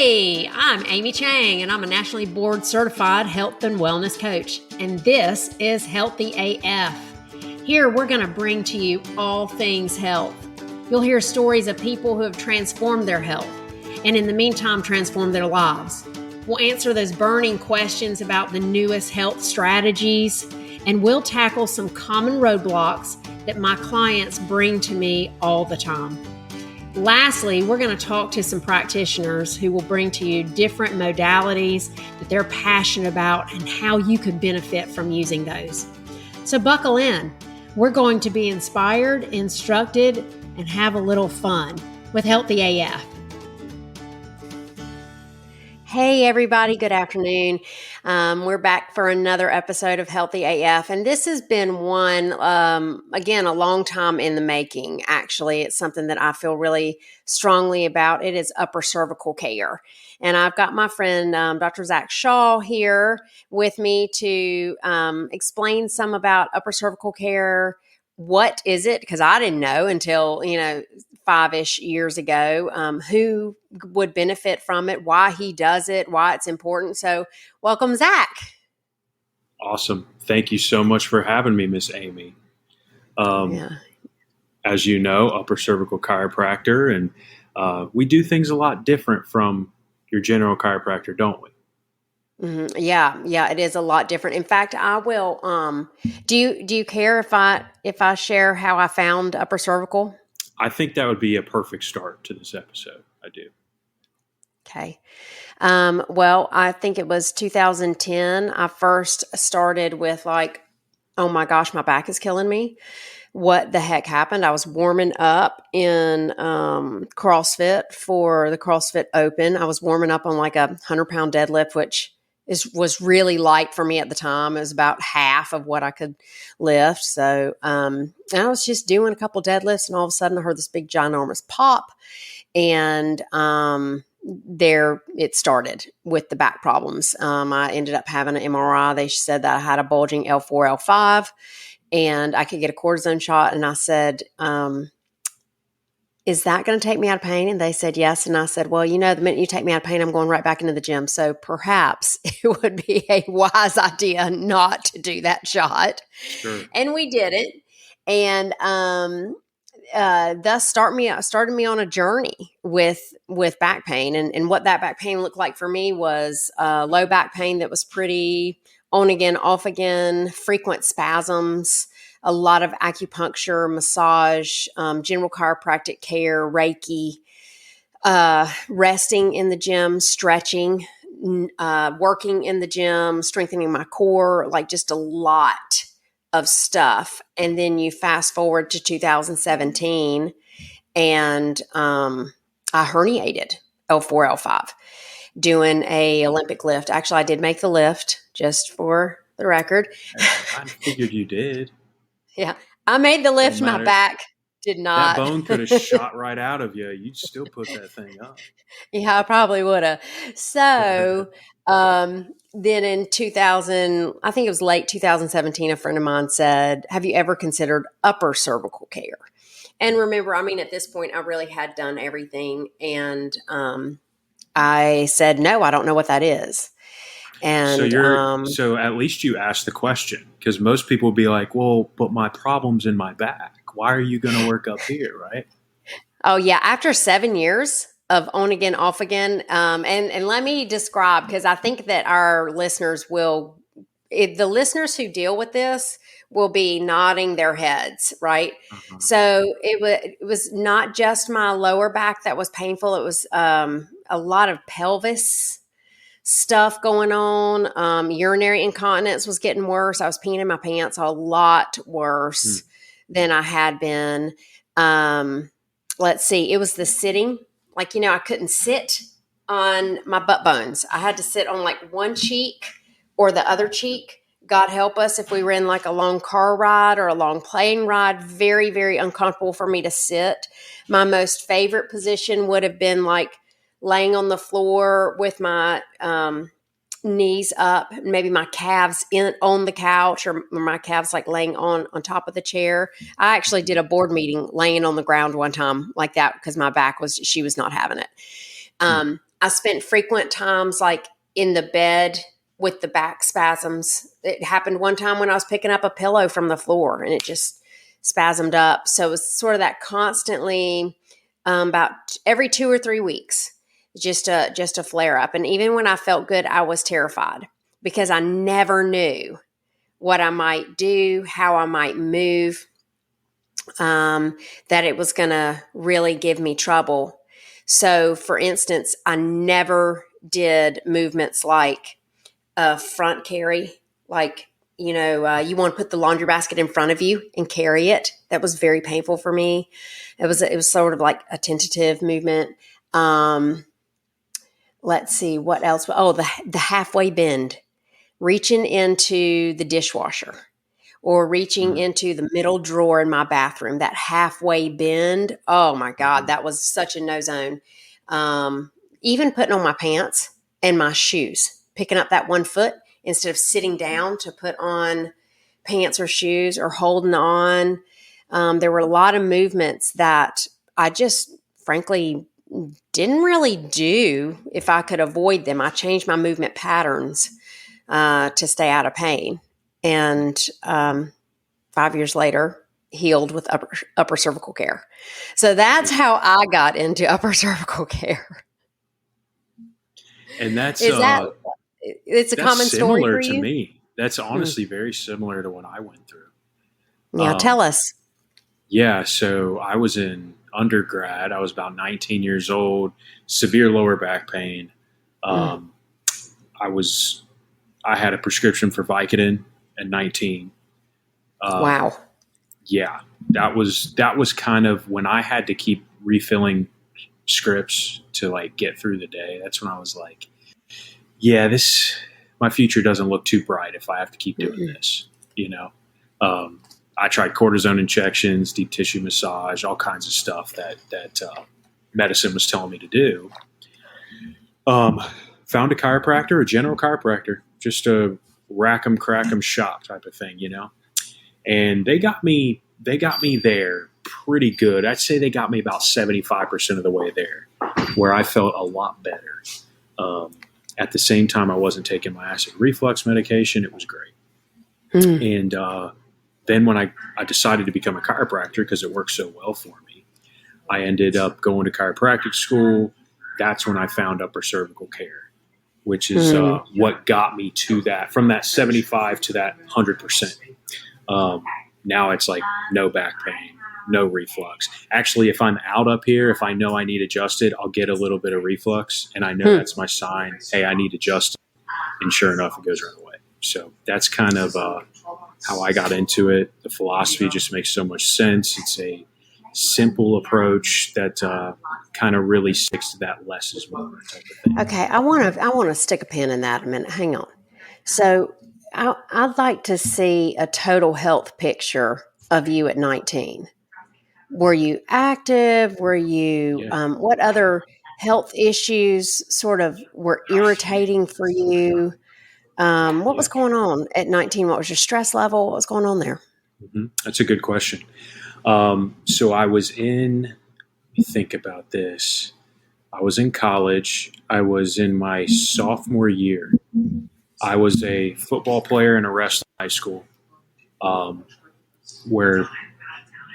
Hey, I'm Amy Chang, and I'm a nationally board certified health and wellness coach, and this is Healthy AF. Here, we're going to bring to you all things health. You'll hear stories of people who have transformed their health, and in the meantime, transformed their lives. We'll answer those burning questions about the newest health strategies, and we'll tackle some common roadblocks that my clients bring to me all the time. Lastly, we're going to talk to some practitioners who will bring to you different modalities that they're passionate about and how you could benefit from using those. So buckle in. We're going to be inspired, instructed, and have a little fun with Healthy AF. Hey, everybody. Good afternoon. We're back for another episode of Healthy AF. And this has been one, again, a long time in the making. Actually, it's something that I feel really strongly about. It is upper cervical care. And I've got my friend, Dr. Zach Shaw here with me to explain some about upper cervical care. What is it? Because I didn't know until, 5-ish years ago, who would benefit from it, why he does it, why it's important. So welcome, Zach. Awesome. Thank you so much for having me, Miss Amy. As you know, upper cervical chiropractor, and we do things a lot different from your general chiropractor, don't we? Mm-hmm. Yeah, it is a lot different. In fact, I will. Do you care if I share how I found upper cervical? I think that would be a perfect start to this episode. I do. Okay. Well, I think it was 2010. I first started with oh my gosh, my back is killing me. What the heck happened? I was warming up in CrossFit for the CrossFit Open. I was warming up on like a 100-pound deadlift, which was really light for me at the time. It was about half of what I could lift. So I was just doing a couple deadlifts, and all of a sudden I heard this big ginormous pop, and there it started with the back problems. I ended up having an MRI. They said that I had a bulging L4, L5, and I could get a cortisone shot. And I said, is that going to take me out of pain? And they said, yes. And I said, well, the minute you take me out of pain, I'm going right back into the gym. So perhaps it would be a wise idea not to do that shot. Sure. And we did it. And thus started me on a journey with back pain. And what that back pain looked like for me was low back pain that was pretty on again, off again, frequent spasms, a lot of acupuncture, massage, general chiropractic care, Reiki, resting in the gym, stretching, working in the gym, strengthening my core, like just a lot of stuff. And then you fast forward to 2017 and I herniated L4, L5 doing a Olympic lift. Actually, I did make the lift, just for the record. I figured you did. Yeah, I made the lift. My back did not. That bone could have shot right out of you. You'd still put that thing up. Yeah, I probably would have. So then in 2000, I think it was late 2017, a friend of mine said, have you ever considered upper cervical care? And remember, at this point, I really had done everything. And I said, no, I don't know what that is. And so at least you asked the question, because most people would be like, well, but my problem's in my back. Why are you going to work up here, right? Oh, yeah. After 7 years of on again, off again. And let me describe, because I think that our listeners the listeners who deal with this will be nodding their heads, right? Uh-huh. So it was not just my lower back that was painful. It was a lot of pelvis stuff going on. Urinary incontinence was getting worse. I was peeing in my pants a lot worse than I had been. Let's see. It was the sitting. I couldn't sit on my butt bones. I had to sit on one cheek or the other cheek. God help us if we were in a long car ride or a long plane ride. Very, very uncomfortable for me to sit. My most favorite position would have been laying on the floor with my knees up, maybe my calves on the couch, or my calves laying on top of the chair. I actually did a board meeting laying on the ground one time like that because my back she was not having it. I spent frequent times like in the bed with the back spasms. It happened one time when I was picking up a pillow from the floor and it just spasmed up. So it was sort of that constantly, about every 2 or 3 weeks, just a flare up. And even when I felt good, I was terrified because I never knew what I might do, how I might move, that it was going to really give me trouble. So, for instance, I never did movements like a front carry, like, you want to put the laundry basket in front of you and carry it. That was very painful for me. It was sort of like a tentative movement. Um, let's see what else. Oh, the halfway bend, reaching into the dishwasher or reaching Mm. into the middle drawer in my bathroom, that halfway bend. Oh my God, Mhm. that was such a no zone. Um, Even putting on my pants and my shoes, picking up that one foot instead of sitting down to put on pants or shoes or holding on. There were a lot of movements that I just frankly didn't really do if I could avoid them. I changed my movement patterns to stay out of pain. And 5 years later, healed with upper cervical care. So that's Amazing. how I got into upper cervical care. And Is that it's a that's common story similar for to you? me. That's Hmm. honestly very similar to what I went through. Yeah, tell Um, us. yeah, so I was in undergrad. I was about 19 years old, severe lower back pain. Mm. Um, I was I had a prescription for Vicodin at 19. Um, Wow. yeah, that was kind of when I had to keep refilling scripts to like get through the day. That's when I was like, yeah, this my future doesn't look too bright if I have to keep doing Mm-mm. this. You know, um, I tried cortisone injections, deep tissue massage, all kinds of stuff that medicine was telling me to do. Um, Found a chiropractor, a general chiropractor, just a rack 'em, crack 'em shop type of thing, and they got me there pretty good. I'd say they got me about 75% of the way there, where I felt a lot better. Um, at the same time, I wasn't taking my acid reflux medication. It was great. Mm. And then when I decided to become a chiropractor because it worked so well for me, I ended up going to chiropractic school. That's when I found upper cervical care, which is Mm. what got me to that, from that 75 to that 100%. Um, Now it's like no back pain, no reflux. Actually, if I'm out up here, if I know I need adjusted, I'll get a little bit of reflux, and I know Mm. that's my sign. Hey, I need adjusted, and sure enough, it goes right away. So that's kind of how I got into it. The philosophy just makes so much sense. It's a simple approach that kind of really sticks to that less is more type of thing. Okay, I want to stick a pin in that a minute. Hang on. So I'd like to see a total health picture of you at 19. Were you active? Were you, Yeah. what other health issues sort of were irritating for you? What Yeah. was going on at 19? What was your stress level? What was going on there? That's a good question. So I was in, let me think about this. I was in college. I was in my sophomore year. I was a football player and a wrestler in high school, um, where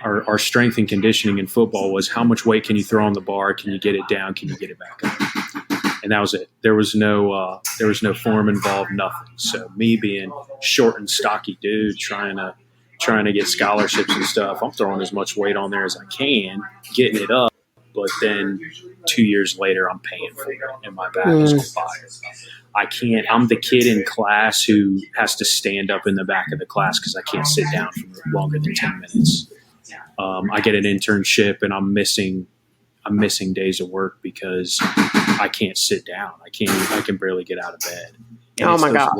our strength and conditioning in football was how much weight can you throw on the bar? Can you get it down? Can you get it back up? And that was it. There was no form involved, nothing. So me being short and stocky dude trying to get scholarships and stuff, I'm throwing as much weight on there as I can, getting it up. But then 2 years later, I'm paying for it, and my back is Mm. on fire. I can't. I'm the kid in class who has to stand up in the back of the class because I can't sit down for longer than 10 minutes. I get an internship, and I'm missing days of work because I can't sit down. I can barely get out of bed. And Oh my gosh.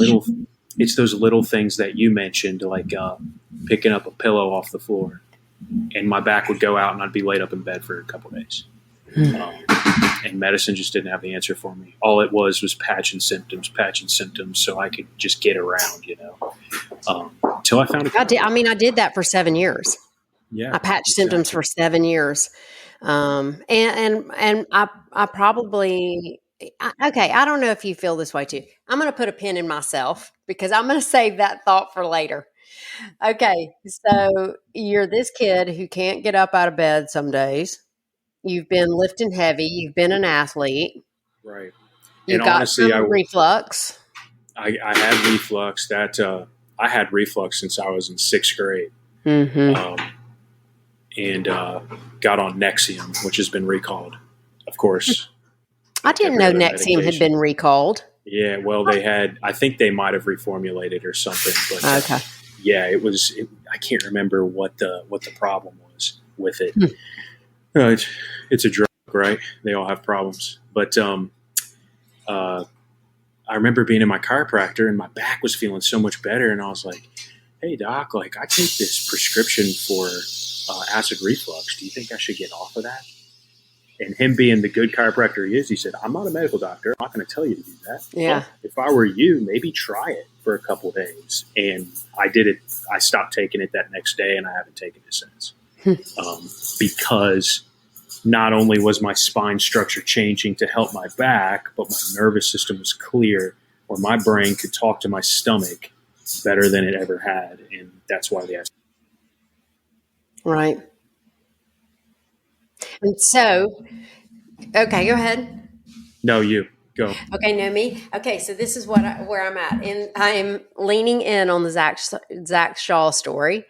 it's those little things that you mentioned, like picking up a pillow off the floor, and my back would go out, and I'd be laid up in bed for a couple days. Mm. Um, and medicine just didn't have the answer for me. All it was patching symptoms, so I could just get around, until I found a I did. I chiropractor. mean, I did that for 7 years. Yeah, I patched symptoms exactly. for 7 years. And I probably Okay, I don't know if you feel this way too. I'm going to put a pin in myself because I'm going to save that thought for later. Okay, so you're this kid who can't get up out of bed some days. You've been lifting heavy. You've been an athlete. Right. You And got honestly, some reflux. I had reflux. I had reflux since I was in sixth grade, Hmm. um, and got on Nexium, which has been recalled. Of course, I don't get didn't rid know of the Nexium had medication. been recalled. Yeah, well, they had. I think they might have reformulated or something, but Okay. yeah, it was. I can't remember what the problem was with it. Hmm. It's a drug, right? They all have problems, but uh, I remember being in my chiropractor and my back was feeling so much better, and I was like, "Hey, doc, like I take this prescription for acid reflux. Do you think I should get off of that?" And him being the good chiropractor he is, he said, "I'm not a medical doctor. I'm not going to tell you to do that. Yeah. But if I were you, maybe try it for a couple of days." And I did it. I stopped taking it that next day, and I haven't taken it since. Because not only was my spine structure changing to help my back, but my nervous system was clear, or my brain could talk to my stomach better than it ever had, and that's why they asked. Right. And so, okay, go ahead. No, you go. Okay, know me. Okay, so this is where I'm at, and I'm leaning in on the Zach Shaw story.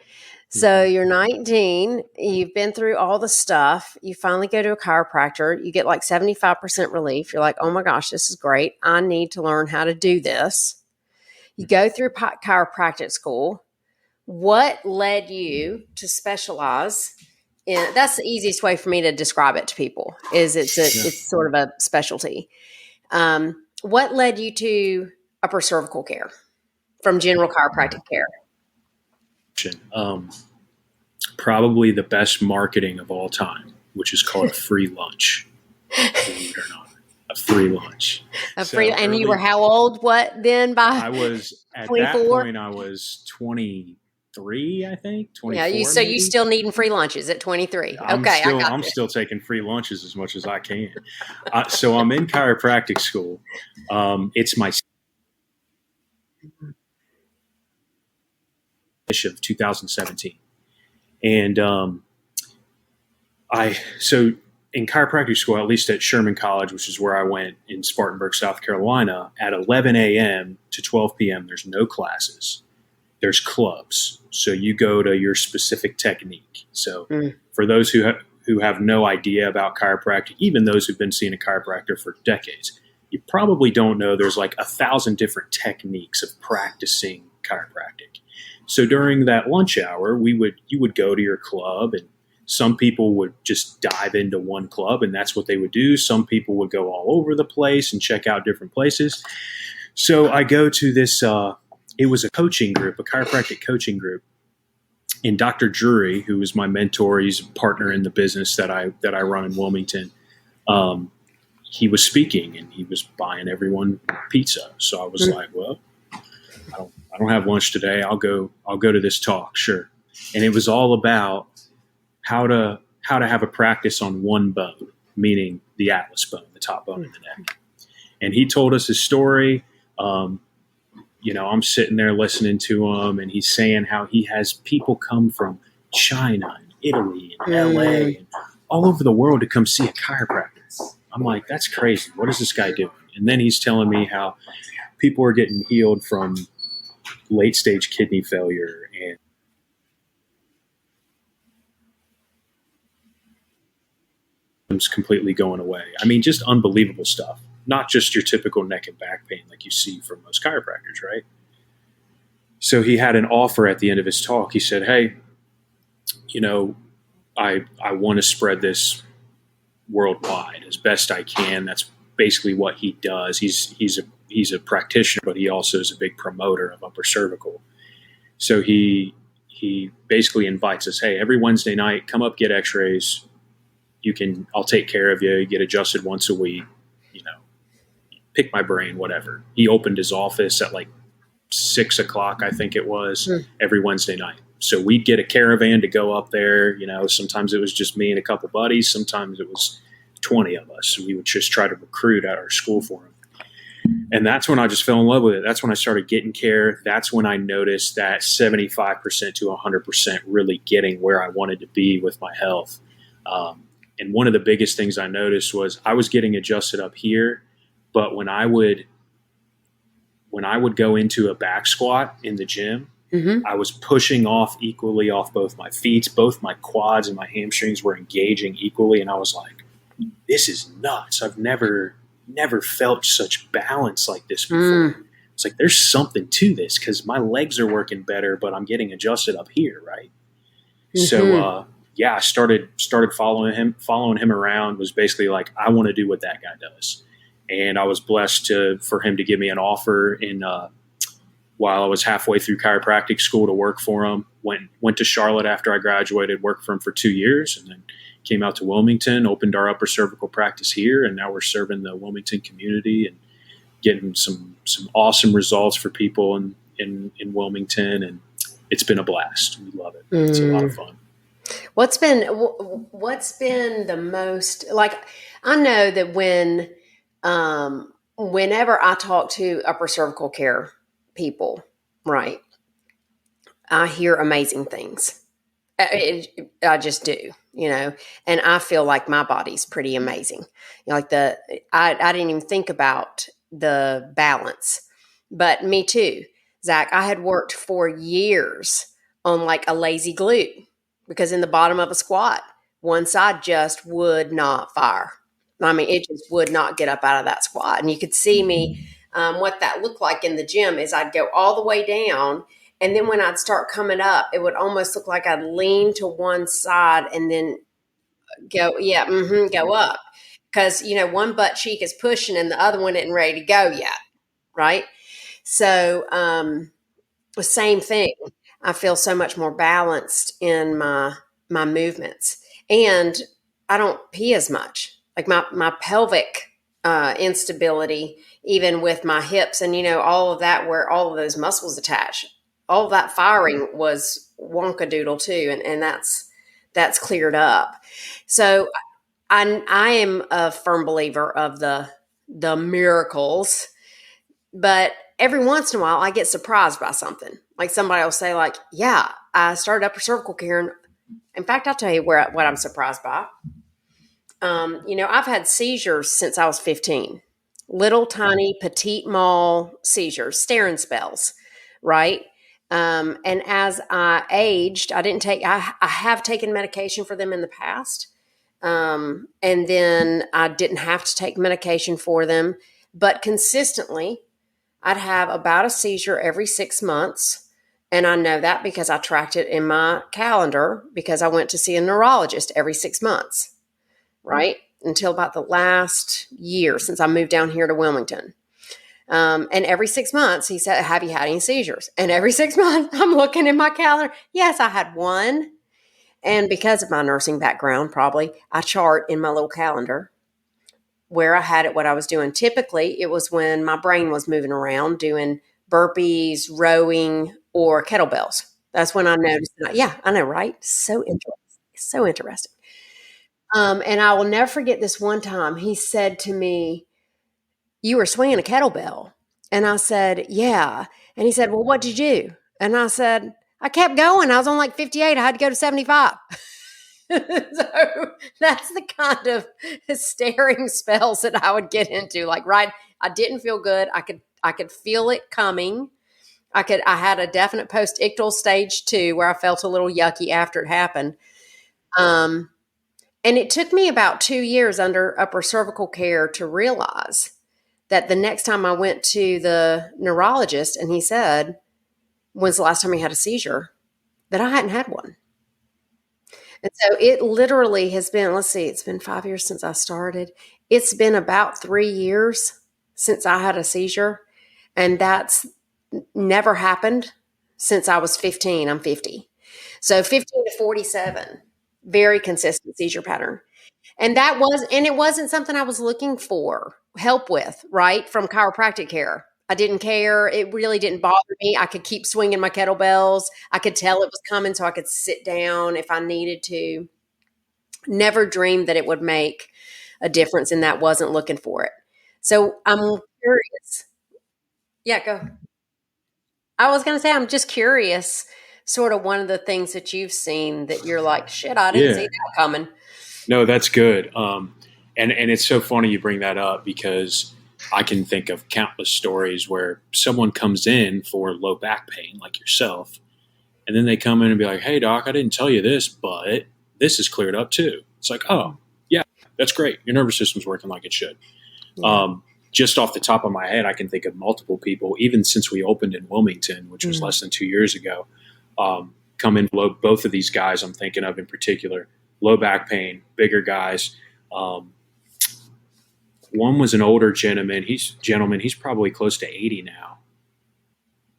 So Mm-hmm. you're 19, you've been through all the stuff. You finally go to a chiropractor. You get like 75% relief. You're like, oh my gosh, this is great. I need to learn how to do this. You go through chiropractic school. What led you to specialize in? That's the easiest way for me to describe it to people. Is Yeah. it's sort of a specialty. What led you to upper cervical care from general chiropractic care? Um, Probably the best marketing of all time, which is called a free lunch. Believe it or not, a free lunch. So And you were early, how old? What then? By I was at that 24? point. I was 23, I think Yeah, 24, you maybe. still needing free lunches at 23. Okay, I got I'm this. still taking free lunches as much as I can. So I'm in chiropractic school. It's my of 2017, and I so in chiropractic school, at least at Sherman College, which is where I went in Spartanburg, South Carolina, at 11 a.m. to 12 p.m. There's no classes. There's clubs, so you go to your specific technique. So Mm. for those who have no idea about chiropractic, even those who've been seeing a chiropractor for decades, you probably don't know there's like 1,000 different techniques of practicing chiropractic. So during that lunch hour, you would go to your club, and some people would just dive into one club, and that's what they would do. Some people would go all over the place and check out different places. So I go to this. It was a coaching group, a chiropractic coaching group, and Dr. Drury, who is my mentor, he's a partner in the business that I run in Wilmington. Um, he was speaking, and he was buying everyone pizza. So I was like, well, I don't have lunch today. I'll go to this talk, sure. And it was all about how to have a practice on one bone, meaning the atlas bone, the top bone in the neck. And he told us his story. I'm sitting there listening to him, and he's saying how he has people come from China and Italy and LA and all over the world to come see a chiropractor. I'm like, that's crazy. What is this guy doing? And then he's telling me how people are getting healed from late stage kidney failure and completely going away. I mean, just unbelievable stuff. Not just your typical neck and back pain like you see from most chiropractors, right? So he had an offer at the end of his talk. He said, "Hey, I want to spread this worldwide as best I can." That's basically what he does. He's a practitioner, but he also is a big promoter of upper cervical. So he basically invites us, "Hey, every Wednesday night, come up, get X-rays. I'll take care of you. You get adjusted once a week. Pick my brain, whatever." He opened his office at like 6 o'clock, I think it was, every Wednesday night. So we'd get a caravan to go up there. Sometimes it was just me and a couple buddies. Sometimes it was 20 of us. We would just try to recruit at our school for him. And that's when I just fell in love with it. That's when I started getting care. That's when I noticed that 75% to 100% really getting where I wanted to be with my health. And one of the biggest things I noticed was I was getting adjusted up here, but when I would go into a back squat in the gym, Mm-hmm. I was pushing off equally off both my feet. Both my quads and my hamstrings were engaging equally. And I was like, this is nuts. I've never felt such balance like this before. Mm. It's like there's something to this because my legs are working better, but I'm getting adjusted up here, right? So Mm-hmm. I started following him around. Was basically like, I want to do what that guy does, and I was blessed for him to give me an offer in while I was halfway through chiropractic school to work for him. Went to Charlotte after I graduated, worked for him for 2 years, and then came out to Wilmington, opened our upper cervical practice here, and now we're serving the Wilmington community and getting some awesome results for people in Wilmington, and it's been a blast. We love it. It's a lot of Mm. fun. What's been the most like? I know that whenever I talk to upper cervical care people, right, I hear amazing things. I just do, and I feel like my body's pretty amazing. Like I didn't even think about the balance, but me too, Zach. I had worked for years on like a lazy glute because in the bottom of a squat, one side just would not fire. I mean, it just would not get up out of that squat, and you could see me. What that looked like in the gym is I'd go all the way down, and then when I'd start coming up, it would almost look like I'd lean to one side and then go up. Because, one butt cheek is pushing and the other one isn't ready to go yet. Right. So, the same thing. I feel so much more balanced in my movements, and I don't pee as much. Like my pelvic instability, even with my hips, and all of that, where all of those muscles attach, all of that firing was wonkadoodle too, and that's cleared up. So I am a firm believer of the miracles, but every once in a while, I get surprised by something. Like somebody will say, like, "Yeah, I started upper cervical care." And in fact, I'll tell you what I'm surprised by. I've had seizures since I was 15. Little tiny petite mal seizures, staring spells, right? And as I aged, I didn't take. I have taken medication for them in the past, and then I didn't have to take medication for them, but consistently I'd have about a seizure every 6 months. And I know that because I tracked it in my calendar because I went to see a neurologist every 6 months, right? Until about the last year since I moved down here to Wilmington. And every 6 months, he said, "Have you had any seizures?" And every 6 months, I'm looking in my calendar. Yes, I had one. And because of my nursing background, probably, I chart in my little calendar where I had it, what I was doing. Typically, it was when my brain was moving around doing burpees, rowing, or kettlebells. That's when I noticed that. Yeah, I know, right? So interesting. So interesting. And I will never forget this one time. He said to me, "You were swinging a kettlebell." And I said, "Yeah." And he said, "Well, what did you do?" And I said, "I kept going. I was on like 58. I had to go to 75." So that's the kind of staring spells that I would get into. Like, right, I didn't feel good. I could feel it coming. I had a definite post-ictal stage 2 where I felt a little yucky after it happened. Um, and it took me about 2 years under upper cervical care to realize that the next time I went to the neurologist and he said, "When's the last time you had a seizure?" that I hadn't had one. And so it literally has been, let's see, it's been 5 years since I started. It's been about 3 years since I had a seizure. And that's never happened since I was 15. I'm 50. So 15 to 47, very consistent seizure pattern. And it wasn't something I was looking for help with, right? From chiropractic care. I didn't care. It really didn't bother me. I could keep swinging my kettlebells. I could tell it was coming so I could sit down if I needed to. Never dreamed that it would make a difference in that, wasn't looking for it. So I'm curious. Yeah, go. I was going to say, I'm just curious, sort of one of the things that you've seen that you're like, shit, I didn't see Yeah. that coming. No, that's good. And it's so funny you bring that up because I can think of countless stories where someone comes in for low back pain, like yourself, and then they come in and be like, "Hey, doc, I didn't tell you this, but this is cleared up too." It's like, "Oh, yeah, that's great. Your nervous system's working like it should." Yeah. Um, just off the top of my head, I can think of multiple people, even since we opened in Wilmington, which was less than 2 years ago, come in low. Both of these guys I'm thinking of in particular, low back pain, bigger guys. Um, one was an older gentleman. He's probably close to 80 now,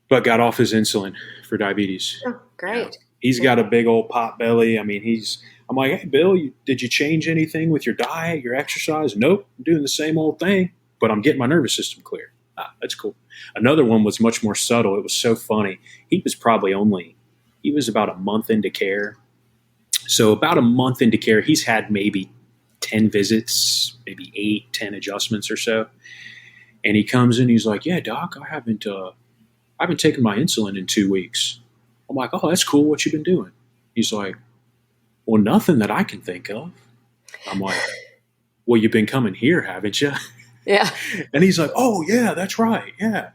but got off his insulin for diabetes. Oh, Yeah, great. he's got a big old pot belly. I mean, he's. I'm like, hey, Bill, did you change anything with your diet, your exercise? Nope, I'm doing the same old thing, but I'm getting my nervous system clear. That's cool. Another one was much more subtle. It was so funny. He was about a month into care. So about a month into care, he's had maybe 10 visits, maybe 8, 10 adjustments or so. And he comes in, he's like, yeah, doc, I haven't taken my insulin in 2 weeks. I'm like, oh, that's cool. What you been doing? He's like, well, nothing that I can think of. I'm like, well, you've been coming here, haven't you? Yeah. And he's like, oh, yeah, that's right. Yeah.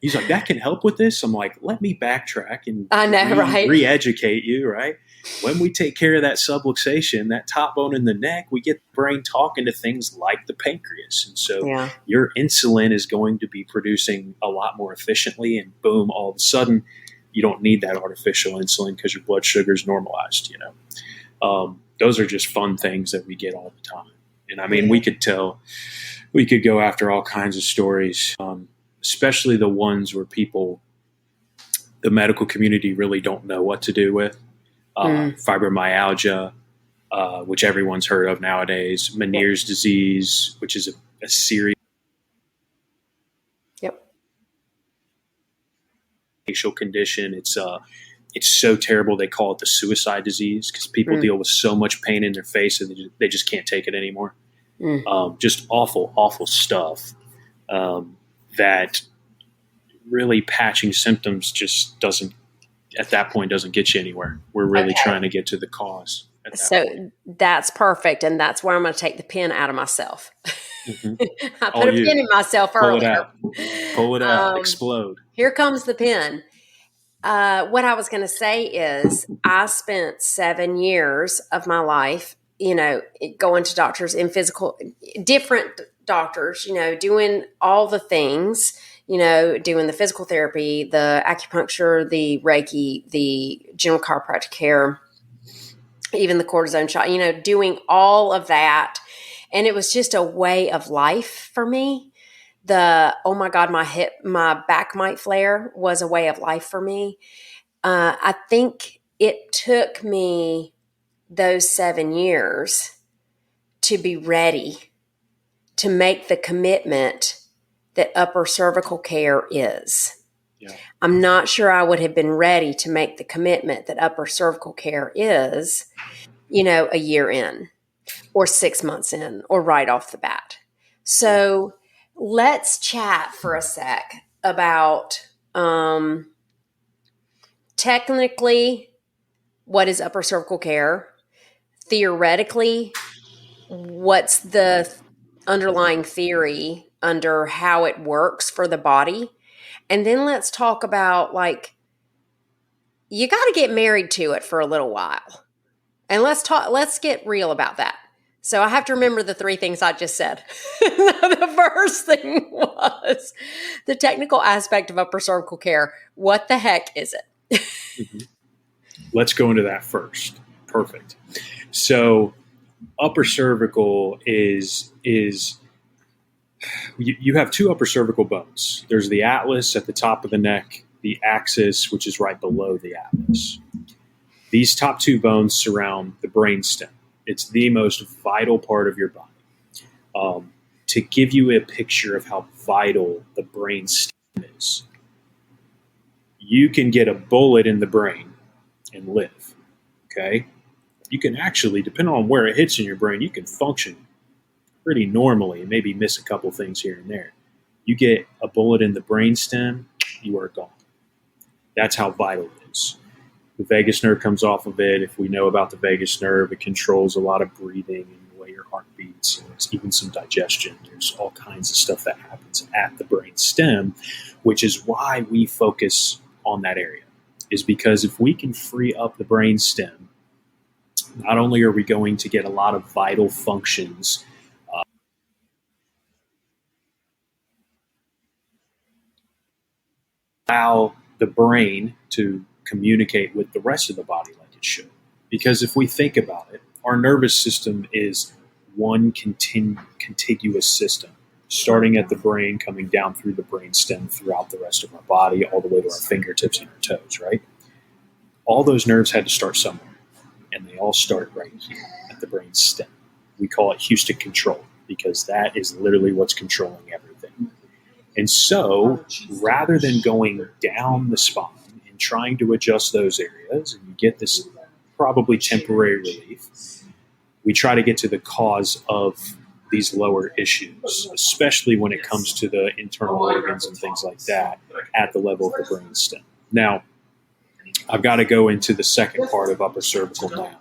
He's like, that can help with this. I'm like, let me backtrack and I know, right? re-educate you, right? When we take care of that subluxation, that top bone in the neck, we get the brain talking to things like the pancreas. And so Yeah. your insulin is going to be producing a lot more efficiently. And boom, all of a sudden, you don't need that artificial insulin because your blood sugar is normalized, you know. Those are just fun things that we get all the time. And I mean, we could go after all kinds of stories, especially the ones where the medical community really don't know what to do with. Fibromyalgia, which everyone's heard of nowadays, Meniere's disease, which is a serious Yep. facial condition. It's so terrible they call it the suicide disease because people deal with so much pain in their face and they just can't take it anymore. Just awful, awful stuff that really patching symptoms just doesn't, at that point, doesn't get you anywhere. We're really trying to get to the cause at that So point. that's perfect. And that's where I'm going to take the pen out of myself. Mm-hmm. I All put a you. pin in myself Pull it earlier. out. Pull it out. Explode. Here comes the pin. What I was going to say is I spent 7 years of my life, going to doctors in different doctors, doing all the things, doing the physical therapy, the acupuncture, the Reiki, the general chiropractic care, even the cortisone shot, doing all of that. And it was just a way of life for me. Oh my God, my back might flare was a way of life for me. I think it took me those 7 years to be ready to make the commitment that upper cervical care is. Yeah. I'm not sure I would have been ready to make the commitment that upper cervical care is, a year in or 6 months in or right off the bat. So let's chat for a sec about technically what is upper cervical care, theoretically what's the underlying theory under how it works for the body, and then let's talk about you got to get married to it for a little while. And let's get real about that. So I have to remember the 3 things I just said. The first thing was the technical aspect of upper cervical care. What the heck is it? Mm-hmm. Let's go into that first. Perfect. So upper cervical is you have 2 upper cervical bones. There's the atlas at the top of the neck, the axis, which is right below the atlas. These top 2 bones surround the brainstem. It's the most vital part of your body. To give you a picture of how vital the brainstem is, you can get a bullet in the brain and live. Okay? You can actually, depending on where it hits in your brain, you can function pretty normally, maybe miss a couple things here and there. You get a bullet in the brainstem, you are gone. That's how vital it is. The vagus nerve comes off of it. If we know about the vagus nerve, it controls a lot of breathing and the way your heart beats, and there's even some digestion. There's all kinds of stuff that happens at the brain stem, which is why we focus on that area. Is because if we can free up the brain stem, not only are we going to get a lot of vital functions, allow the brain to communicate with the rest of the body like it should. Because if we think about it, our nervous system is one contiguous system, starting at the brain, coming down through the brain stem, throughout the rest of our body, all the way to our fingertips and our toes, right? All those nerves had to start somewhere, and they all start right here at the brain stem. We call it Houston control because that is literally what's controlling everything. And so rather than going down the spine and trying to adjust those areas, and you get this probably temporary relief, we try to get to the cause of these lower issues, especially when it comes to the internal organs and things like that at the level of the brain stem. Now, I've got to go into the second part of upper cervical now,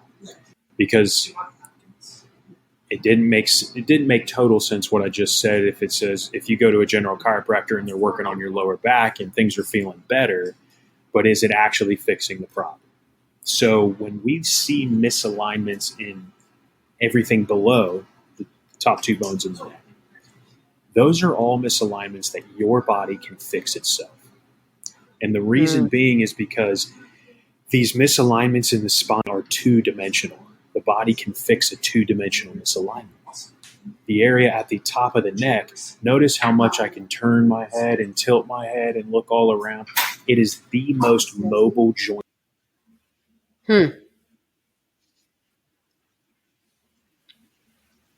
because it didn't make total sense what I just said. If it says if you go to a general chiropractor and they're working on your lower back and things are feeling better, but is it actually fixing the problem? So when we see misalignments in everything below the top two bones in the neck, those are all misalignments that your body can fix itself. And the reason being is because these misalignments in the spine are two-dimensional. The body can fix a two-dimensional misalignment. The area at the top of the neck, notice how much I can turn my head and tilt my head and look all around. It is the most mobile joint.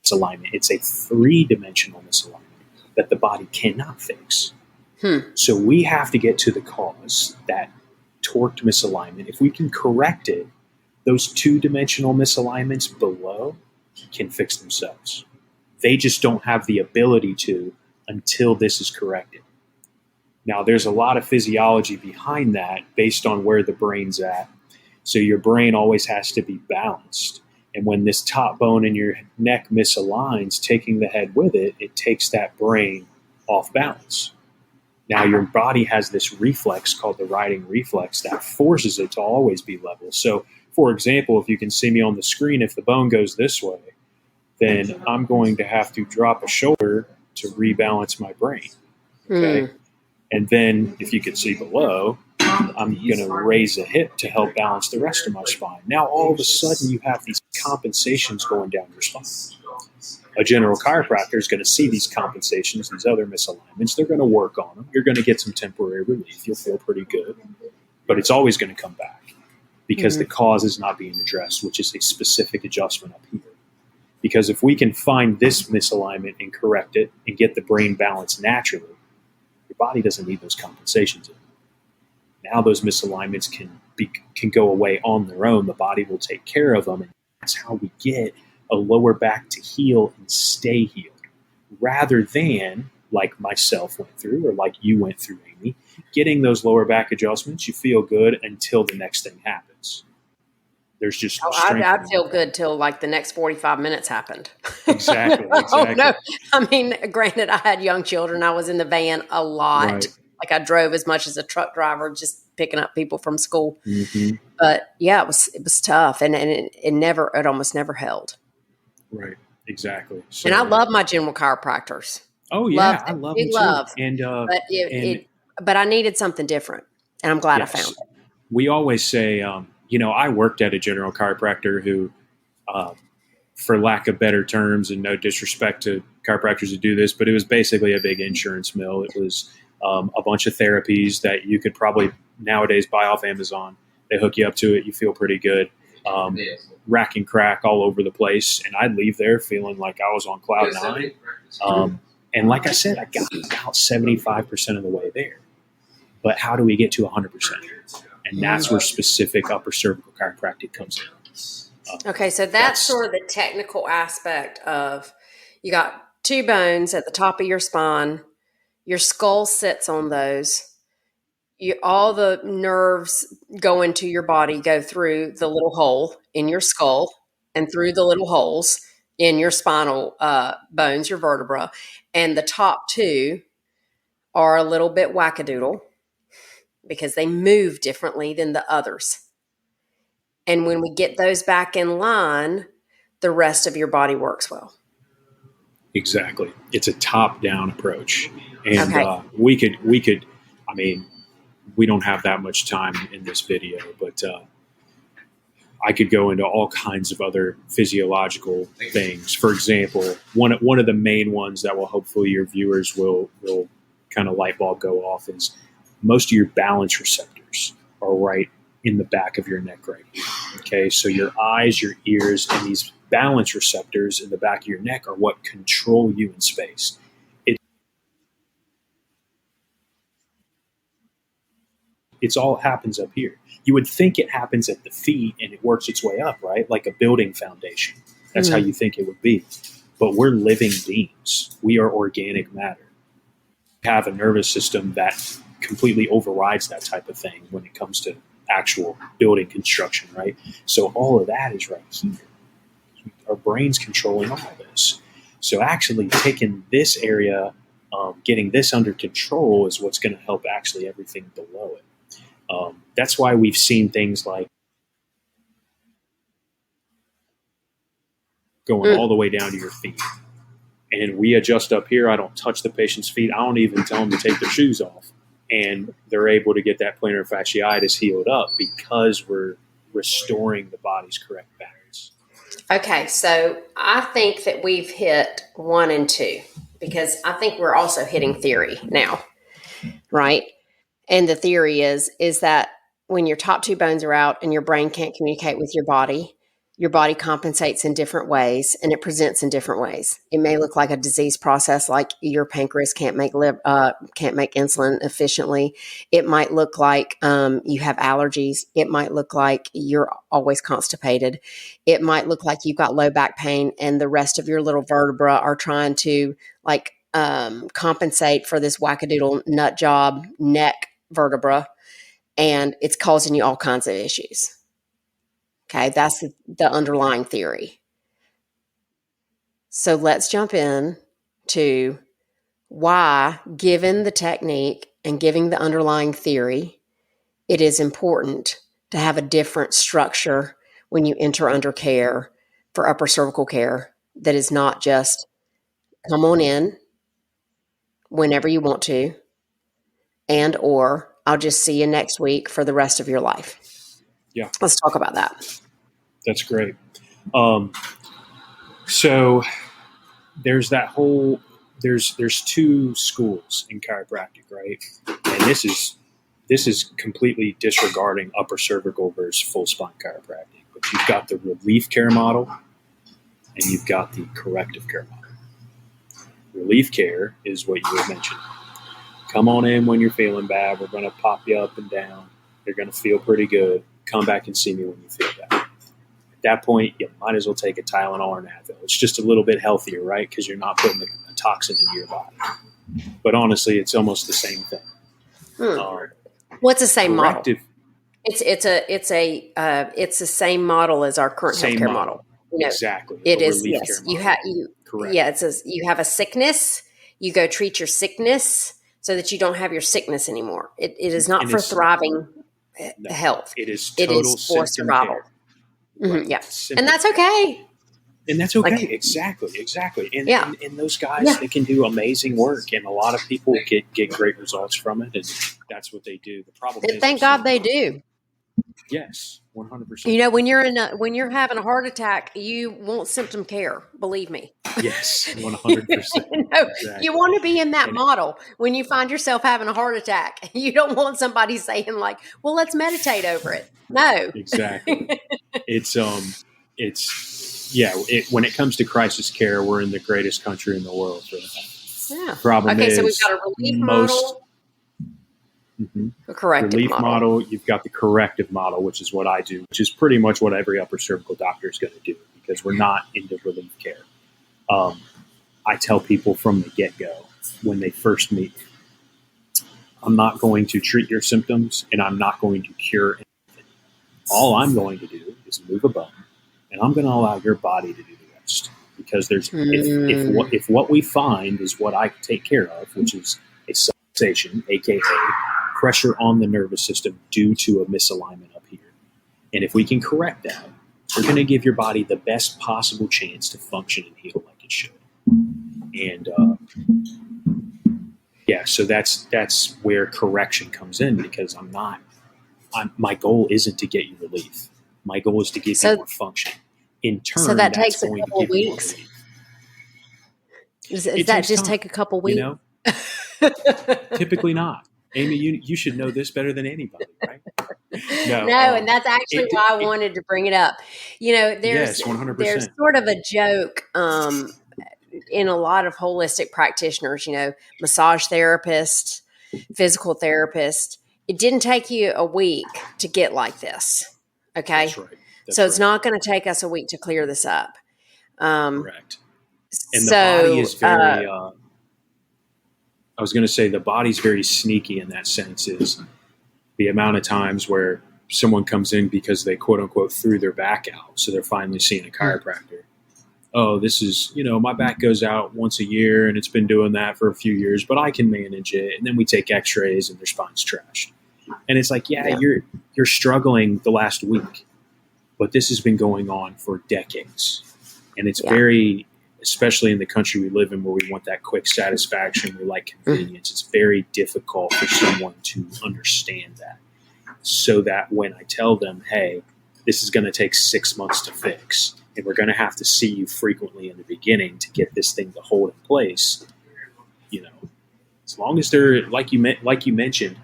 Misalignment. It's a three-dimensional misalignment that the body cannot fix. So we have to get to the cause, that torqued misalignment. If we can correct it, those two-dimensional misalignments below can fix themselves. They just don't have the ability to until this is corrected. Now, there's a lot of physiology behind that based on where the brain's at. So your brain always has to be balanced. And when this top bone in your neck misaligns, taking the head with it, it takes that brain off balance. Now your body has this reflex called the riding reflex that forces it to always be level. So, for example, if you can see me on the screen, if the bone goes this way, then I'm going to have to drop a shoulder to rebalance my brain. Okay. And then if you can see below, I'm going to raise a hip to help balance the rest of my spine. Now, all of a sudden, you have these compensations going down your spine. A general chiropractor is going to see these compensations, these other misalignments. They're going to work on them. You're going to get some temporary relief. You'll feel pretty good. But it's always going to come back because the cause is not being addressed, which is a specific adjustment up here. Because if we can find this misalignment and correct it and get the brain balanced naturally, your body doesn't need those compensations anymore. Now those misalignments can go away on their own. The body will take care of them. And that's how we get a lower back to heal and stay healed, rather than like myself went through or like you went through, Amy, getting those lower back adjustments. You feel good until the next thing happens. There's just I'd feel good till like the next 45 minutes happened. Exactly. Oh, no. I mean, granted, I had young children. I was in the van a lot. Right. Like I drove as much as a truck driver, just picking up people from school. Mm-hmm. But yeah, it was tough, and it almost never held. Right. Exactly. So, and I love my general chiropractors. Oh yeah, I love them too. But I needed something different, and I'm glad I found it. We always say, I worked at a general chiropractor who, for lack of better terms, and no disrespect to chiropractors who do this, but it was basically a big insurance mill. It was a bunch of therapies that you could probably nowadays buy off Amazon. They hook you up to it. You feel pretty good. Rack and crack all over the place. And I'd leave there feeling like I was on cloud nine. And like I said, I got about 75% of the way there. But how do we get to 100%? And that's where specific upper cervical chiropractic comes in. Okay, so that's sort of the technical aspect of, You got two bones at the top of your spine. Your skull sits on those. All the nerves go into your body, go through the little hole in your skull and through the little holes in your spinal bones, your vertebra. And the top two are a little bit wackadoodle because they move differently than the others. And when we get those back in line, the rest of your body works well. Exactly. It's a top-down approach. And Okay. we could, I mean, we don't have that much time in this video, but I could go into all kinds of other physiological things. For example, one of the main ones that will hopefully your viewers will kind of light bulb go off is most of your balance receptors are right in the back of your neck right here. Okay, so your eyes, your ears, and these balance receptors in the back of your neck are what control you in space. It's all happens up here. You would think it happens at the feet and it works its way up, right? Like a building foundation. That's how you think it would be. But we're living beings. We are organic matter. We have a nervous system that completely overrides that type of thing when it comes to actual building construction, right? So all of that is right here. Our brain's controlling all of this. So actually taking this area, getting this under control is what's going to help actually everything below it. That's why we've seen things like going all the way down to your feet. And we adjust up here. I don't touch the patient's feet. I don't even tell them to take their shoes off. And they're able to get that plantar fasciitis healed up because we're restoring the body's correct balance. Okay, so I think that we've hit 1 and 2 because I think we're also hitting theory now, right? And the theory is that when your top two bones are out and your brain can't communicate with your body compensates in different ways and it presents in different ways. It may look like a disease process, like your pancreas can't make insulin efficiently. It might look like you have allergies. It might look like you're always constipated. It might look like you've got low back pain and the rest of your little vertebra are trying to compensate for this wackadoodle nut job neck vertebra, and it's causing you all kinds of issues. Okay, that's the underlying theory. So let's jump in to why, given the technique and giving the underlying theory, it is important to have a different structure when you enter under care for upper cervical care that is not just come on in whenever you want to, and or I'll just see you next week for the rest of your life. Yeah. Let's talk about that. That's great. So there's that whole there's two schools in chiropractic, right? And this is completely disregarding upper cervical versus full spine chiropractic. But you've got the relief care model and you've got the corrective care model. Relief care is what you had mentioned. Come on in when you're feeling bad. We're going to pop you up and down. You're going to feel pretty good. Come back and see me when you feel bad. At that point, you might as well take a Tylenol or an Advil. It's just a little bit healthier, right? Because you're not putting a toxin into your body. But honestly, it's almost the same thing. What's the same model? It's the same model as our current healthcare model. Exactly. It is. Yes, Correct. Yeah, you have a sickness. You go treat your sickness so that you don't have your sickness anymore. It is not for thriving health. It is total for survival. Right. Yeah, and that's okay. And that's okay. Exactly. And those guys, they can do amazing work, and a lot of people get great results from it, and that's what they do. The problem is, thank God they do. Yes, 100%. You know, when you're having a heart attack, you want symptom care. Believe me. Yes, 100%. Exactly. You want to be in that model when you find yourself having a heart attack. You don't want somebody saying like, "Well, let's meditate over it." No. Exactly. When it comes to crisis care, we're in the greatest country in the world for that. Yeah. Problem is, so we've got a relief model. A corrective relief model. You've got the corrective model, which is what I do, which is pretty much what every upper cervical doctor is going to do because we're not into relief care. I tell people from the get-go when they first meet me, I'm not going to treat your symptoms and I'm not going to cure anything. All I'm going to do is move a bone and I'm going to allow your body to do the rest. Because there's if what we find is what I take care of, which is a sensation, aka pressure on the nervous system due to a misalignment up here, and if we can correct that, we're going to give your body the best possible chance to function and heal like it should. And yeah, so that's where correction comes in, because my goal isn't to get you relief. My goal is to give you So more function. In so turn, that that's takes a going to couple of give you more weeks. relief. Does It that takes just time, take a couple you weeks? know. Typically not. Amy, you should know this better than anybody, right? No, No, and that's actually why I it wanted to bring it up. You know, yes, one hundred there's percent. sort of a joke in a lot of holistic practitioners, you know, massage therapists, physical therapists. It didn't take you a week to get like this. That's Okay. right. So That's it's right. not going to take us a week to clear this up. Um, Correct. And the body so, is very. I was going to say the body's very sneaky in that sense. Is the amount of times where someone comes in because they quote unquote threw their back out, so they're finally seeing a chiropractor. Oh, this is, my back goes out once a year and it's been doing that for a few years, but I can manage it. And then we take x-rays and their spine's trashed. And it's like, yeah, yeah. you're struggling the last week, but this has been going on for decades. And it's Yeah. very, especially in the country we live in where we want that quick satisfaction, we like convenience. It's very difficult for someone to understand that. So that when I tell them, hey, this is going to take 6 months to fix, and we're going to have to see you frequently in the beginning to get this thing to hold in place, as long as they're like you mentioned,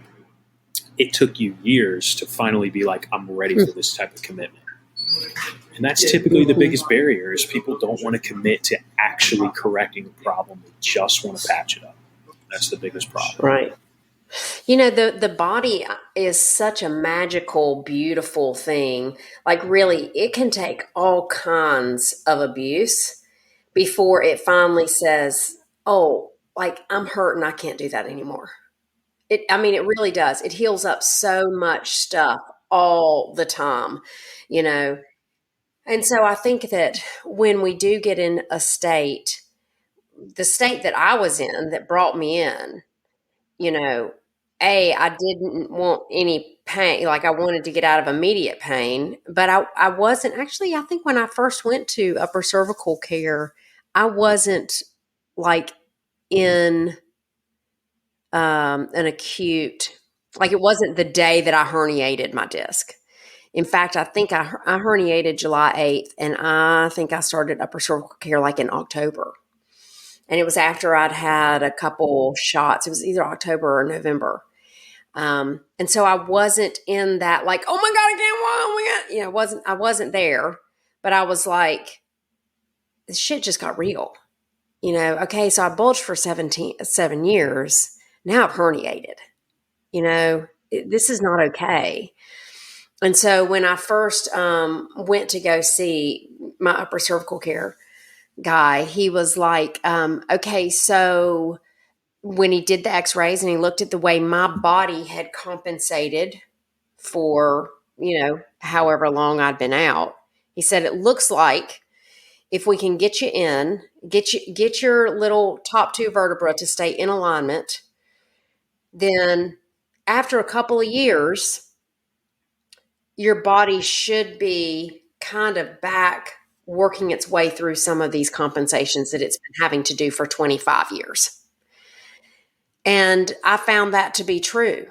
it took you years to finally be like, I'm ready for this type of commitment. And that's typically the biggest barrier, is people don't want to commit to actually correcting the problem. They just want to patch it up. That's the biggest problem. Right. You know, the body is such a magical, beautiful thing. Like, really, it can take all kinds of abuse before it finally says, "Oh, like I'm hurt and I can't do that anymore." I mean, it really does. It heals up so much stuff all the time, you know. And so I think that when we do get in a state, the state that I was in that brought me in, you know, I didn't want any pain. Like, I wanted to get out of immediate pain, but I wasn't actually, I think when I first went to upper cervical care, I wasn't like in an acute, like it wasn't the day that I herniated my disc. In fact, I think I herniated July 8th, and I think I started upper cervical care like in October. And it was after I'd had a couple shots. It was either October or November. And so I wasn't in that like, oh my God, I can't walk. Oh my God. I wasn't there, but I was like, this shit just got real. Okay, so I bulged for 7 years. Now I've herniated. This is not okay. And so when I first went to go see my upper cervical care guy, he was like, okay, so when he did the x-rays and he looked at the way my body had compensated for, however long I'd been out, he said, it looks like if we can get you in, get your little top two vertebra to stay in alignment, then after a couple of years, your body should be kind of back working its way through some of these compensations that it's been having to do for 25 years. And I found that to be true.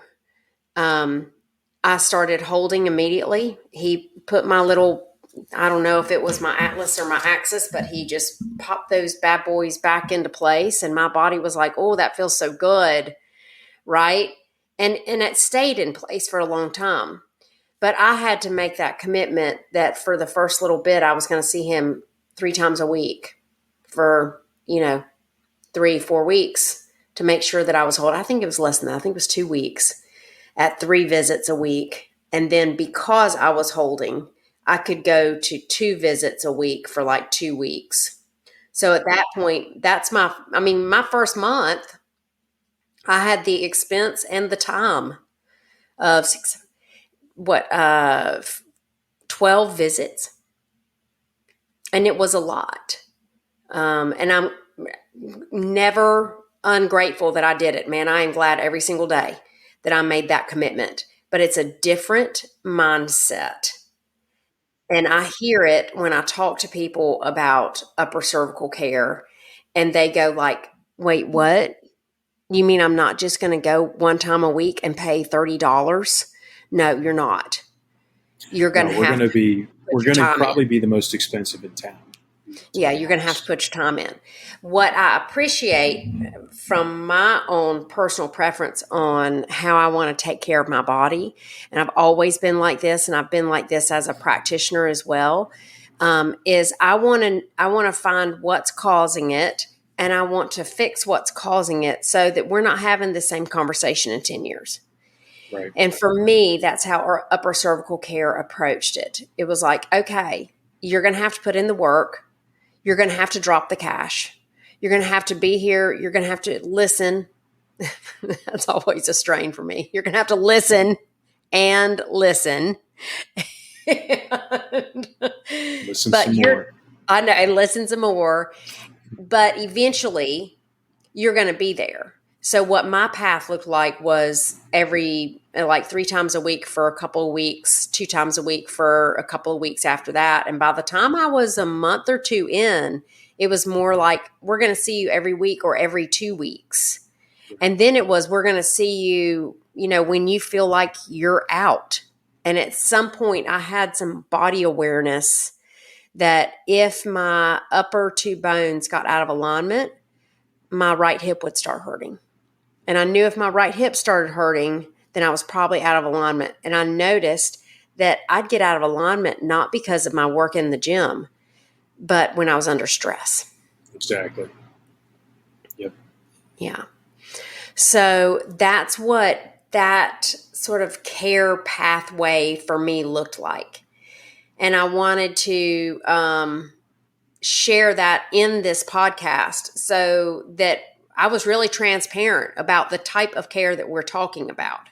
I started holding immediately. He put my little, I don't know if it was my atlas or my axis, but he just popped those bad boys back into place. And my body was like, oh, that feels so good. Right. And it stayed in place for a long time. But I had to make that commitment that for the first little bit, I was going to see him 3 times a week for, 3-4 weeks to make sure that I was holding. I think it was less than that. I think it was 2 weeks at 3 visits a week. And then because I was holding, I could go to 2 visits a week for like 2 weeks. So at that point, my first month, I had the expense and the time of 12 visits, and it was a lot. And I'm never ungrateful that I did it, man. I am glad every single day that I made that commitment. But it's a different mindset. And I hear it when I talk to people about upper cervical care, and they go like, "Wait, what? You mean I'm not just going to go one time a week and pay $30?" No, you're not. You're going No, to have to we're put your gonna time in. probably be the most expensive in town, to Yeah, be you're going to have to honest. put your time in. What I appreciate from my own personal preference on how I want to take care of my body, and I've always been like this, and I've been like this as a practitioner as well, is I want to find what's causing it, and I want to fix what's causing it so that we're not having the same conversation in 10 years. Right. And for me, that's how our upper cervical care approached it. It was like, okay, you're going to have to put in the work. You're going to have to drop the cash. You're going to have to be here. You're going to have to listen. That's always a strain for me. You're going to have to listen and listen. And- Listen but some more. I know, and listen some more. But eventually, you're going to be there. So what my path looked like was like 3 times a week for a couple of weeks, 2 times a week for a couple of weeks after that. And by the time I was a month or two in, it was more like, we're going to see you every week or every 2 weeks. And then it was, we're going to see you, when you feel like you're out. And at some point I had some body awareness that if my upper two bones got out of alignment, my right hip would start hurting. And I knew if my right hip started hurting, then I was probably out of alignment. And I noticed that I'd get out of alignment not because of my work in the gym, but when I was under stress. Exactly. Yep. Yeah. So that's what that sort of care pathway for me looked like. And I wanted to share that in this podcast so that I was really transparent about the type of care that we're talking about.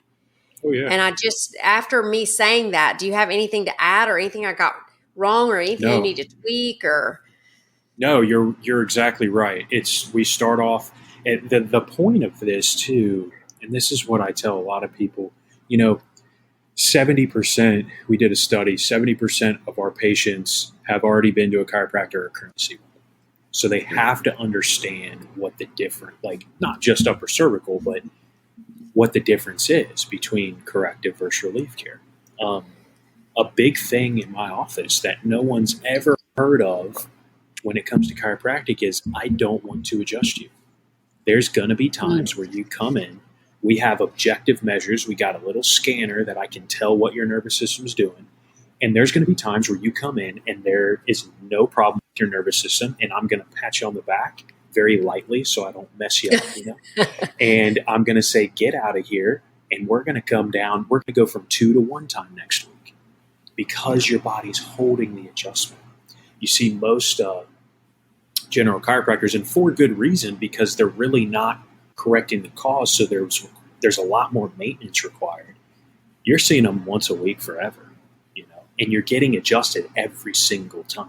Oh yeah. And after me saying that, do you have anything to add or anything I got wrong or anything you No. need to tweak or? No, you're exactly right. It's we start off at the point of this too, and this is what I tell a lot of people. You know, 70%. We did a study. 70% of our patients have already been to a chiropractor or currently see one. So they have to understand what the different, like not just upper cervical, but what the difference is between corrective versus relief care. Um, a big thing in my office that no one's ever heard of when it comes to chiropractic is I don't want to adjust you. There's going to be Mm. times where you come in, we have objective measures, we got a little scanner that I can tell what your nervous system's doing. And there's going to be times where you come in and there is no problem with your nervous system, and I'm going to pat you on the back very lightly so I don't mess you up. And I'm going to say, get out of here, and we're going to come down. We're going to go from 2 to 1 time next week Yeah. because your body's holding the adjustment. You see most general chiropractors, and for good reason, because they're really not correcting the cause. So there's a lot more maintenance required. You're seeing them once a week forever, and you're getting adjusted every single time.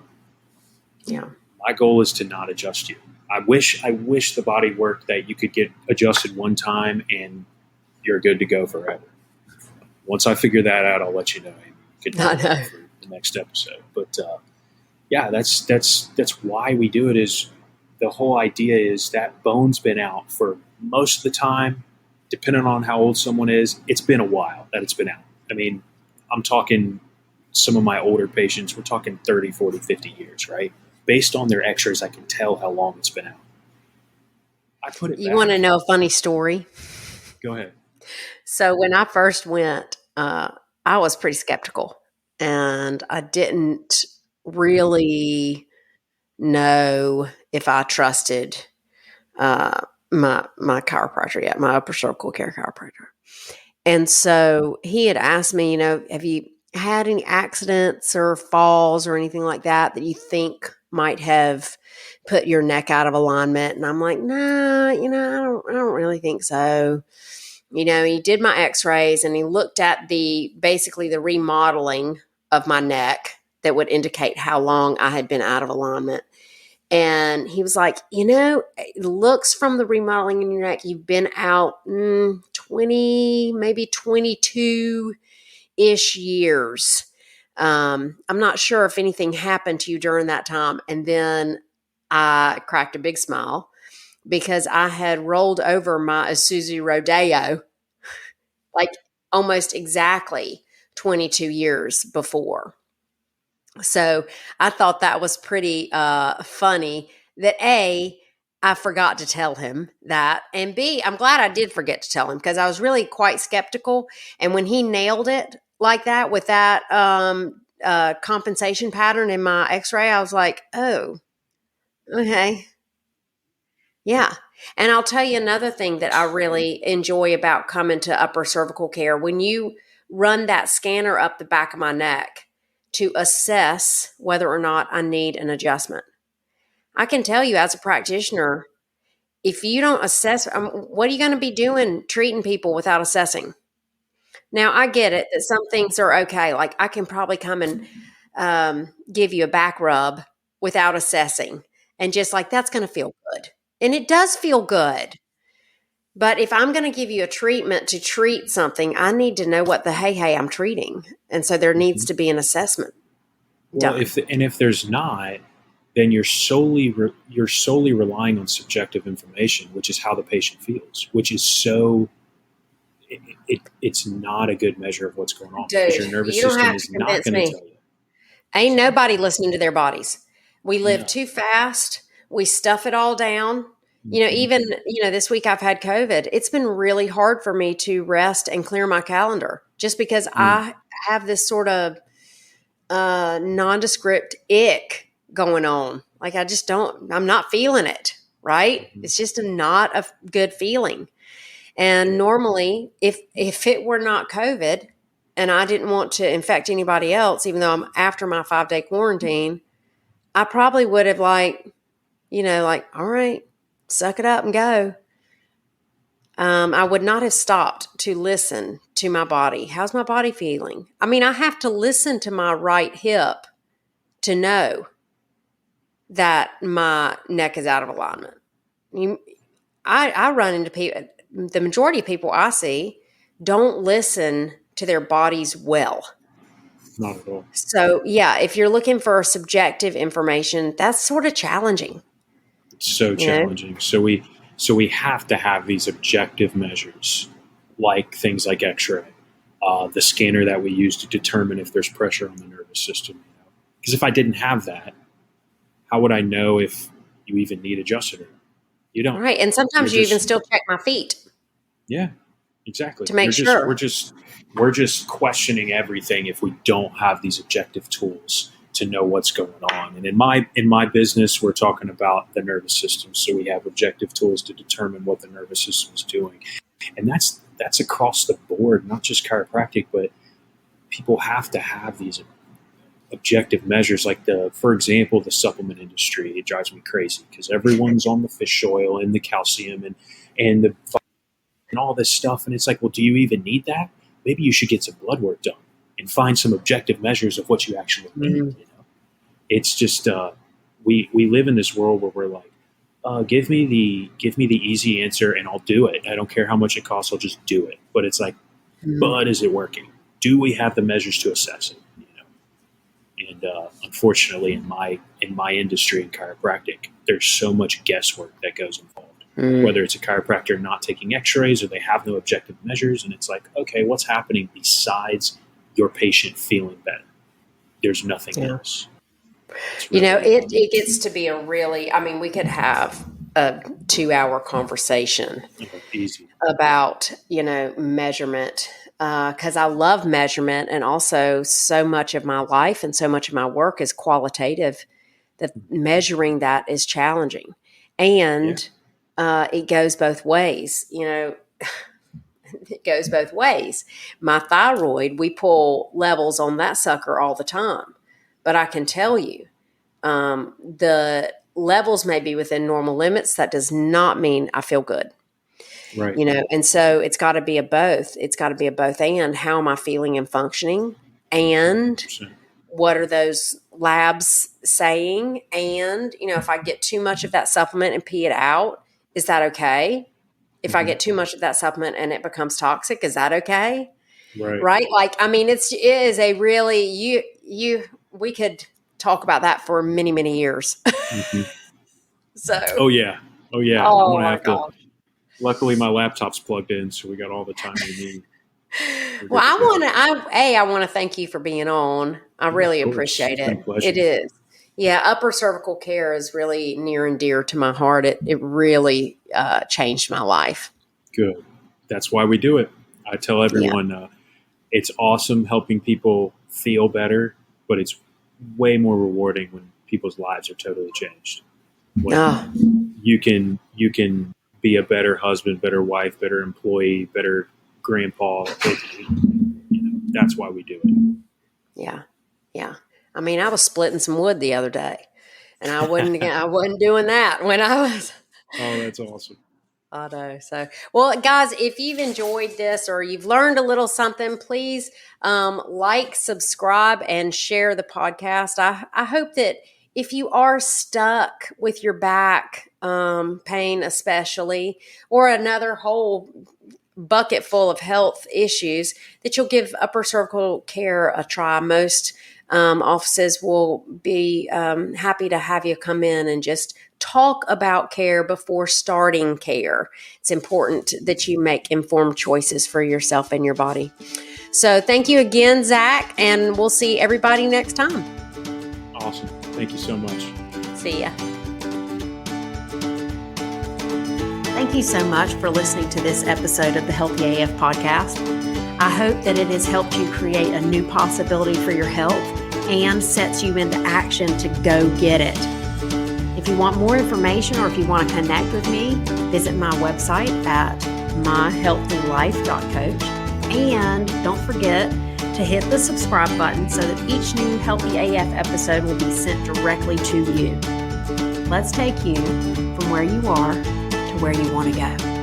Yeah. My goal is to not adjust you. I wish the body worked that you could get adjusted 1 time and you're good to go forever. Once I figure that out, I'll let you know. And you can I talk about know. it for the next episode. But yeah, that's why we do it. Is the whole idea is that bone's been out for most of the time. Depending on how old someone is, it's been a while that it's been out. I mean, I'm talking some of my older patients, we're talking 30, 40, 50 years, right? Based on their x-rays, I can tell how long it's been out. I put it You want to back. know a funny story? Go ahead. So when I first went, I was pretty skeptical, and I didn't really know if I trusted uh, my chiropractor yet, my upper cervical care chiropractor. And so he had asked me, have you had any accidents or falls or anything like that that you think might have put your neck out of alignment. And I'm like, nah, I don't really think so. He did my x-rays and he looked at basically the remodeling of my neck that would indicate how long I had been out of alignment. And he was like, it looks from the remodeling in your neck, you've been out 20, maybe 22-ish years. I'm not sure if anything happened to you during that time. And then I cracked a big smile because I had rolled over my Isuzu Rodeo like almost exactly 22 years before. So I thought that was pretty funny that I forgot to tell him that. And B, I'm glad I did forget to tell him because I was really quite skeptical. And when he nailed it like that with that compensation pattern in my x-ray, I was like, oh, okay. Yeah. And I'll tell you another thing that I really enjoy about coming to upper cervical care. When you run that scanner up the back of my neck to assess whether or not I need an adjustment, I can tell you as a practitioner, if you don't assess, what are you going to be doing treating people without assessing? Now, I get it that some things are okay. Like I can probably come and give you a back rub without assessing. And just like that's going to feel good. And it does feel good. But if I'm going to give you a treatment to treat something, I need to know what the hey I'm treating. And so there needs Mhm. to be an assessment Well, done. if there's not, then you're solely relying on subjective information, which is how the patient feels, which is so it's not a good measure of what's going on because Dude, your nervous you don't system have to is not convince going to me. tell you. Ain't So nobody listening to their bodies. We live no. too fast. We stuff it all down. Hmm. Even, this week I've had COVID. It's been really hard for me to rest and clear my calendar just because Mm. I have this sort of nondescript ick going on. Like I'm not feeling it, right? Hmm. It's just not a good feeling. And Yeah. normally, if it were not COVID and I didn't want to infect anybody else, even though I'm after my 5-day quarantine, I probably would have all right, suck it up and go. I would not have stopped to listen to my body. How's my body feeling? I mean, I have to listen to my right hip to know that my neck is out of alignment. You, I run into people, the majority of people I see don't listen to their bodies well. Not at all. So, yeah, if you're looking for subjective information, that's sort of challenging, It's so you know? challenging. So we have to have these objective measures, like things like X-ray, the scanner that we use to determine if there's pressure on the nervous system. Because if I didn't have that, how would I know if you even need adjusted or not? You don't. Right. And You're sometimes you even just still check my feet yeah, exactly. to make sure. We're just questioning everything if we don't have these objective tools to know what's going on. And in my business, we're talking about the nervous system, so we have objective tools to determine what the nervous system is doing, and that's across the board, not just chiropractic, but people have to have these objective measures. Like for example, the supplement industry, it drives me crazy because everyone's on the fish oil and the calcium and the and all this stuff. And it's like, well, do you even need that? Maybe you should get some blood work done and find some objective measures of what you actually need. Mm. It's just we live in this world where we're like, give me the easy answer and I'll do it. I don't care how much it costs. I'll just do it. But it's like, Mm. but is it working? Do we have the measures to assess it? And unfortunately, in my industry in chiropractic, there's so much guesswork that goes involved. Mm. Whether it's a chiropractor not taking X-rays or they have no objective measures, and it's like, okay, what's happening besides your patient feeling better? There's nothing Yeah. else. It's really It gets to be I mean, we could have a 2-hour conversation easy. about, measurement, because I love measurement. And also, so much of my life and so much of my work is qualitative, that measuring that is challenging. Yeah. And it goes both ways. It goes both ways. My thyroid, we pull levels on that sucker all the time. But I can tell you, the levels may be within normal limits, that does not mean I feel good. Right. And so it's got to be a both. It's got to be a both and. How am I feeling and functioning? And 100%. what are those labs saying? And, if I get too much of that supplement and pee it out, is that okay? If I get too much of that supplement and it becomes toxic, is that okay? Right. Right? Like, I mean, it is a really, we could talk about that for many, many years. Mm-hmm. So, Oh yeah. I'm oh gonna my have to. gosh. Luckily, my laptop's plugged in, so we got all the time we need. Well, Good to go. I want to thank you for being on. I Yeah, of really course. appreciate It's been it. a pleasure. It is. Yeah, upper cervical care is really near and dear to my heart. It really changed my life. Good. That's why we do it. I tell Yeah. everyone it's awesome helping people feel better, but it's way more rewarding when people's lives are totally changed. When Oh, you can be a better husband, better wife, better employee, better grandpa. That's why we do it. yeah. Yeah. I mean, I was splitting some wood the other day, and I wasn't doing that when I was. Oh, that's awesome. I know. So, well, guys, if you've enjoyed this or you've learned a little something, please like, subscribe, and share the podcast. I hope that if you are stuck with your back pain, especially, or another whole bucket full of health issues, that you'll give upper cervical care a try. Most offices will be happy to have you come in and just talk about care before starting care. It's important that you make informed choices for yourself and your body. So thank you again, Zach, and we'll see everybody next time. Awesome. Thank you so much. See ya. Thank you so much for listening to this episode of the Healthy AF podcast. I hope that it has helped you create a new possibility for your health and sets you into action to go get it. If you want more information or if you want to connect with me, visit my website at myhealthylife.coach. And don't forget to hit the subscribe button so that each new Healthy AF episode will be sent directly to you. Let's take you from where you are to where you want to go.